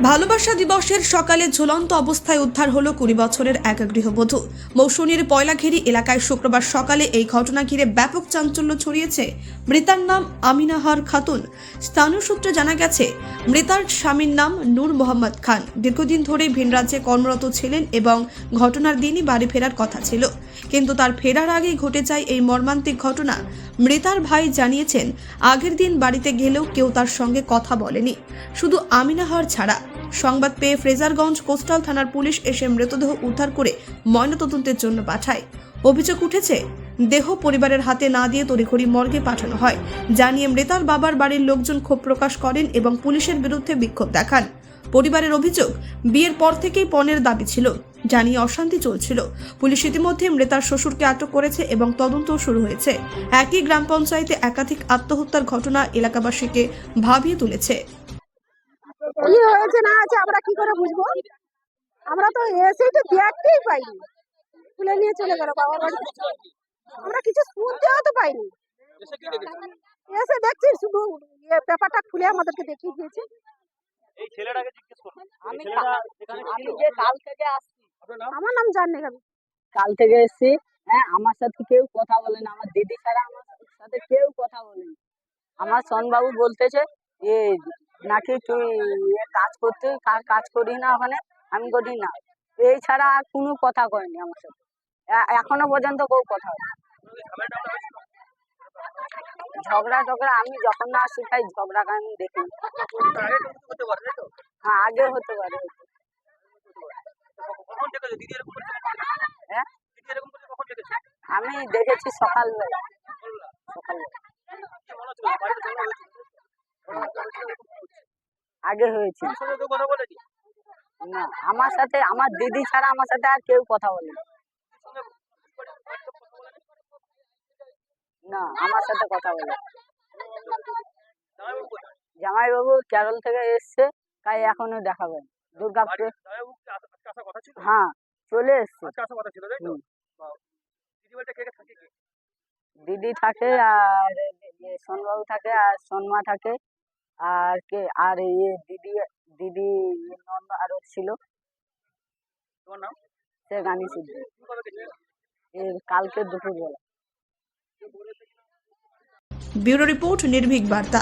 ভালোবাসা দিবসের সকালে ঝুলন্ত অবস্থায় উদ্ধার হলো 20 বছরের এক গৃহবধূ। মৌসুমীর পয়লাঘেরি এলাকায় শুক্রবার সকালে এই ঘটনা ঘিরে ব্যাপক চাঞ্চল্য ছড়িয়েছে। মৃতার নাম আমিনাহার খাতুন। স্থানীয় সূত্রে জানা গেছে, মৃতার স্বামীর নাম নূর মোহাম্মদ খান। দীর্ঘদিন ধরে ভিন রাজ্যে কর্মরত ছিলেন এবং ঘটনার দিনই বাড়ি ফেরার কথা ছিল, কিন্তু তার ফেরার আগেই ঘটে যায় এই মর্মান্তিক ঘটনা। মৃতার ভাই জানিয়েছেন, আগের দিন বাড়িতে গেলেও কেউ তার সঙ্গে কথা বলেনি, শুধু আমিনাহার ছাড়া। সংবাদ পেয়ে ফ্রেজারগঞ্জ কোস্টাল থানার পুলিশ এসে মৃতদেহ উদ্ধার করে ময়নাতদন্তের জন্য পাঠায়। অভিযোগ উঠেছে, দেহ পরিবারের হাতে না দিয়ে তড়িঘড়ি মর্গে পাঠানো হয়। জানিয়ে মৃতার বাবার বাড়ির লোকজন ক্ষোভ প্রকাশ করেন এবং পুলিশের বিরুদ্ধে বিক্ষোভ দেখান। পরিবারের অভিযোগ, বিয়ের পর থেকেই পণের দাবি ছিল, জানিয়ে অশান্তি চলছিল। পুলিশ ইতিমধ্যে মৃতার শ্বশুরকে আটক করেছে এবং তদন্ত শুরু হয়েছে। একই গ্রাম পঞ্চায়েতে একাধিক আত্মহত্যার ঘটনা এলাকাবাসীকে ভাবিয়ে তুলেছে। কি হয়েছে না আছে আমরা কি করে বুঝবো? আমরা তো এসেই তো দেখতেই পাইনি, তুলে নিয়ে চলে গেল বাবার বাড়িতে। আমরা কিছু শুনতেও তো পাইনি, এসে দেখছি শুধু পেপারটা খুলে আমাদেরকে দেখিয়ে দিয়েছে। এই ছেলেটাকে জিজ্ঞেস করুন। আমি আমি যে কাল থেকে আসছি, আমার নাম জানি না। কাল থেকে এসেছি। হ্যাঁ, আমার সাথে কেউ কথা বলে না, আমার দিদি ছাড়া আমার সাথে কেউ কথা বলেনি। আমার সনবাবু বলতেছে যে নাকি তুই কাজ করতে, কাজ করি না ওখানে, আমি করি না, এই ছাড়া আর কোনো কথা কয়নি আমার সাথে। এখনো পর্যন্ত কেউ কথা হয় ঝগড়া টগড়া আমি যখন না আসি তাই ঝগড়া আমি দেখি। হ্যাঁ, আগে হতে পারে। হ্যাঁ, আমি দেখেছি সকালবেলা। আগে হয়েছে না, আমার সাথে আমার দিদি ছাড়া আমার সাথে আর কেউ কথা বলে না, আমার সাথে কথা বলে। জামাইবাবু কেরল থেকে এসছে, তাই এখনো দেখাবেন দুর্গাপুরে। হ্যাঁ, চলে এসছে। দিদি থাকে আর সোনবাবু থাকে আর সোনমা থাকে আর কে আর দিদি দিদি নন্দ আরো ছিল। সে গানি সিদ্ধি কালকে দুপুরবেলা। ব্যুরো রিপোর্ট, নির্ভীক বার্তা।